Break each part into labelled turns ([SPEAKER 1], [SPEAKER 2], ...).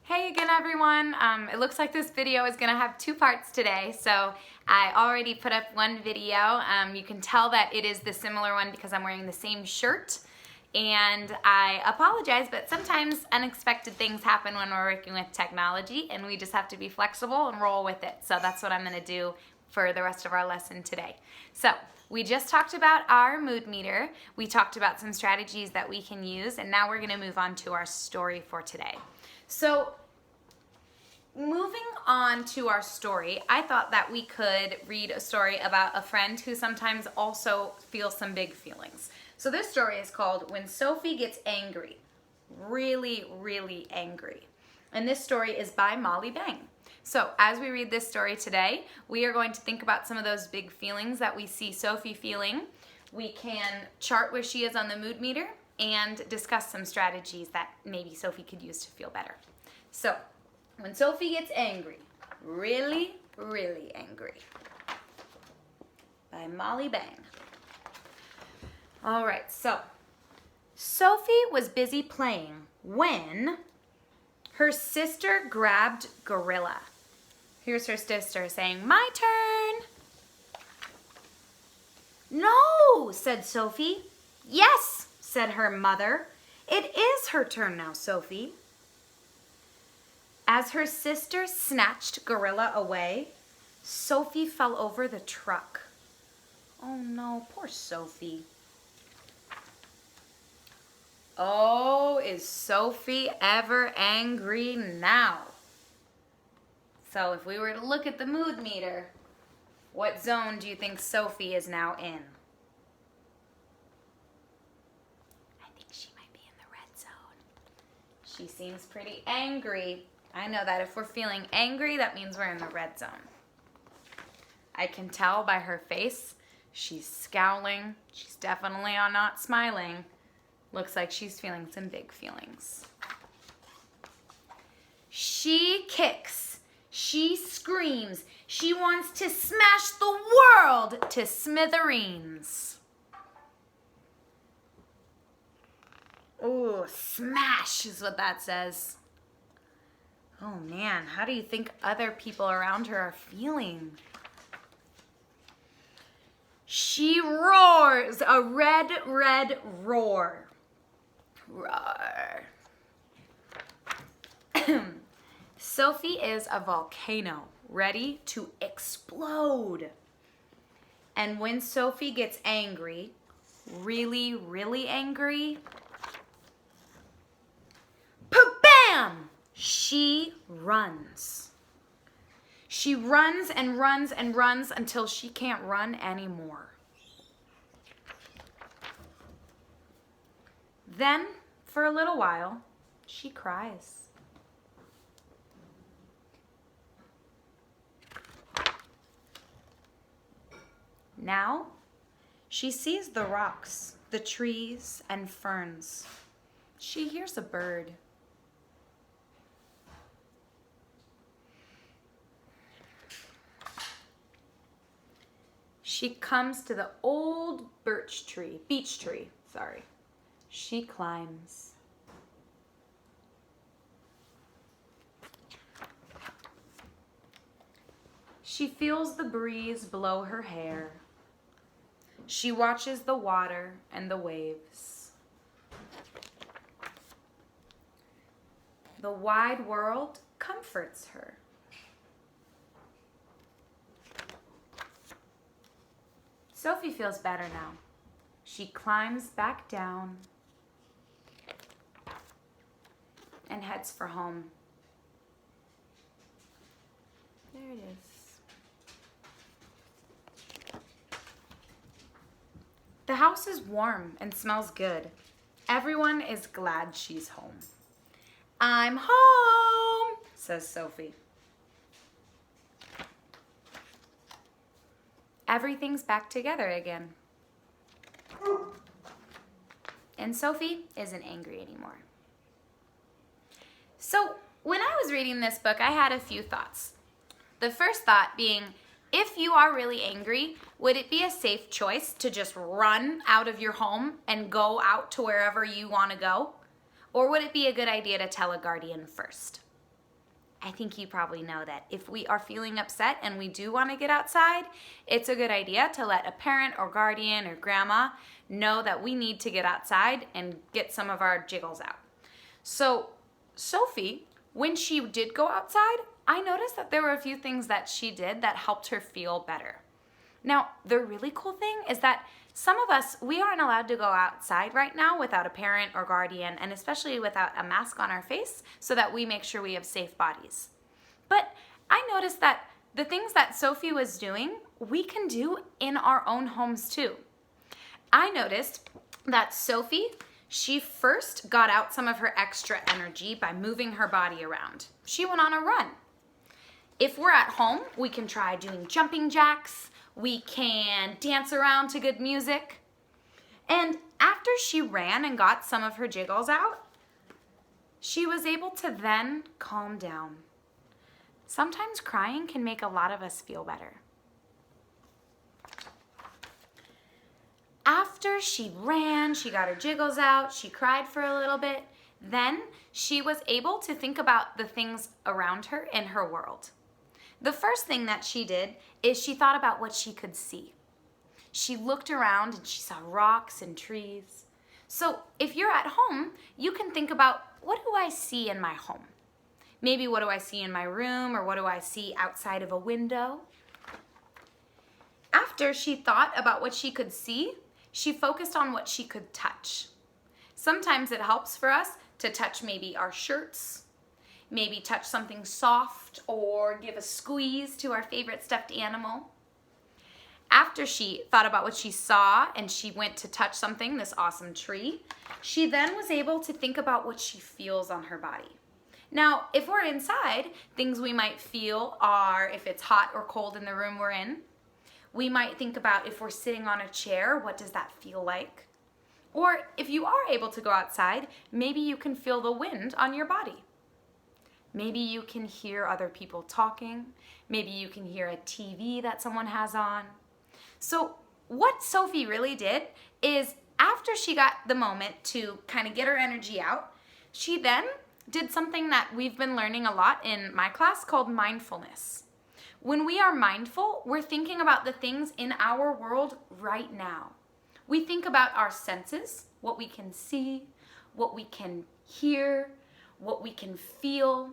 [SPEAKER 1] Hey again everyone, it looks like this video is going to have two parts today, so I already put up one video. You can tell that it is the similar one because I'm wearing the same shirt, and I apologize, but sometimes unexpected things happen when we're working with technology and we just have to be flexible and roll with it. So that's what I'm going to do for the rest of our lesson today. So we just talked about our mood meter, we talked about some strategies that we can use, and now we're going to move on to our story for today. So moving on to our story, I thought that we could read a story about a friend who sometimes also feels some big feelings. So this story is called When Sophie Gets Angry, Really, Really Angry. And this story is by Molly Bang. So as we read this story today, we are going to think about some of those big feelings that we see Sophie feeling. We can chart where she is on the mood meter and discuss some strategies that maybe Sophie could use to feel better. So, When Sophie Gets Angry, Really, Really Angry, by Molly Bang. All right, so Sophie was busy playing when her sister grabbed Gorilla. Here's her sister saying, "My turn." "No," said Sophie. "Yes," said her mother. "It is her turn now, Sophie." As her sister snatched Gorilla away, Sophie fell over the truck. Oh no, poor Sophie. Oh, is Sophie ever angry now? So if we were to look at the mood meter, what zone do you think Sophie is now in? I think she might be in the red zone. She seems pretty angry. I know that if we're feeling angry, that means we're in the red zone. I can tell by her face, she's scowling. She's definitely not smiling. Looks like she's feeling some big feelings. She kicks. She screams. She wants to smash the world to smithereens. Ooh, smash is what that says. Oh man, how do you think other people around her are feeling? She roars a red, red roar. Roar. Sophie is a volcano ready to explode. And when Sophie gets angry, really, really angry, pa-bam! She runs. She runs and runs and runs until she can't run anymore. Then, for a little while, she cries. Now, she sees the rocks, the trees, and ferns. She hears a bird. She comes to the old beech tree. She climbs. She feels the breeze blow her hair. She watches the water and the waves. The wide world comforts her. Sophie feels better now. She climbs back down and heads for home. There it is. The house is warm and smells good. Everyone is glad she's home. "I'm home," says Sophie. Everything's back together again. And Sophie isn't angry anymore. So when I was reading this book, I had a few thoughts. The first thought being, if you are really angry, would it be a safe choice to just run out of your home and go out to wherever you want to go? Or would it be a good idea to tell a guardian first? I think you probably know that if we are feeling upset and we do want to get outside, it's a good idea to let a parent or guardian or grandma know that we need to get outside and get some of our jiggles out. So Sophie, when she did go outside, I noticed that there were a few things that she did that helped her feel better. Now, the really cool thing is that some of us, we aren't allowed to go outside right now without a parent or guardian, and especially without a mask on our face, so that we make sure we have safe bodies. But I noticed that the things that Sophie was doing, we can do in our own homes too. I noticed that Sophie, she first got out some of her extra energy by moving her body around. She went on a run. If we're at home, we can try doing jumping jacks. We can dance around to good music. And after she ran and got some of her jiggles out, she was able to then calm down. Sometimes crying can make a lot of us feel better. After she ran, she got her jiggles out, she cried for a little bit, then she was able to think about the things around her in her world. The first thing that she did is she thought about what she could see. She looked around and she saw rocks and trees. So if you're at home, you can think about, what do I see in my home? Maybe what do I see in my room, or what do I see outside of a window? After she thought about what she could see, she focused on what she could touch. Sometimes it helps for us to touch maybe our shirts, maybe touch something soft, or give a squeeze to our favorite stuffed animal. After she thought about what she saw and she went to touch something, this awesome tree, she then was able to think about what she feels on her body. Now, if we're inside, things we might feel are if it's hot or cold in the room we're in. We might think about if we're sitting on a chair, what does that feel like? Or if you are able to go outside, maybe you can feel the wind on your body. Maybe you can hear other people talking. Maybe you can hear a TV that someone has on. So what Sophie really did is, after she got the moment to kind of get her energy out, she then did something that we've been learning a lot in my class called mindfulness. When we are mindful, we're thinking about the things in our world right now. We think about our senses, what we can see, what we can hear, what we can feel,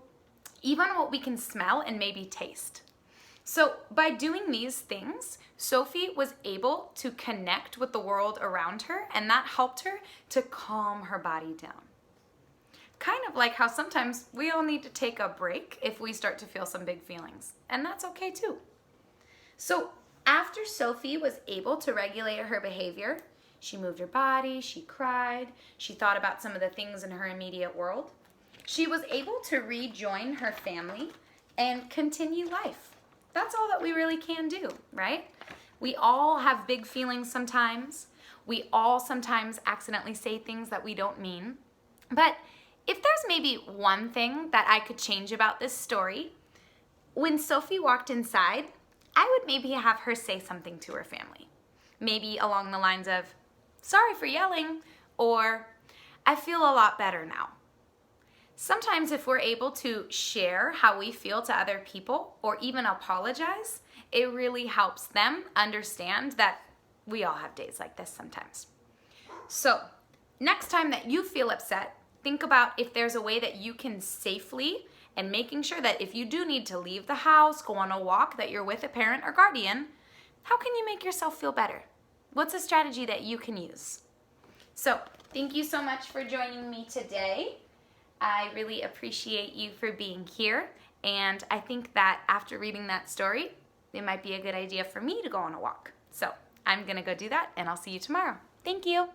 [SPEAKER 1] even what we can smell and maybe taste. So by doing these things, Sophie was able to connect with the world around her, and that helped her to calm her body down. Kind of like how sometimes we all need to take a break if we start to feel some big feelings, and that's okay too. So after Sophie was able to regulate her behavior, she moved her body, she cried, she thought about some of the things in her immediate world, she was able to rejoin her family and continue life. That's all that we really can do, right? We all have big feelings sometimes. We all sometimes accidentally say things that we don't mean. But if there's maybe one thing that I could change about this story, when Sophie walked inside, I would maybe have her say something to her family. Maybe along the lines of, "Sorry for yelling," or "I feel a lot better now." Sometimes if we're able to share how we feel to other people, or even apologize, it really helps them understand that we all have days like this sometimes. So next time that you feel upset, think about if there's a way that you can safely, and making sure that if you do need to leave the house, go on a walk, that you're with a parent or guardian, how can you make yourself feel better? What's a strategy that you can use? So thank you so much for joining me today. I really appreciate you for being here, and I think that after reading that story, it might be a good idea for me to go on a walk. So I'm gonna go do that, and I'll see you tomorrow. Thank you.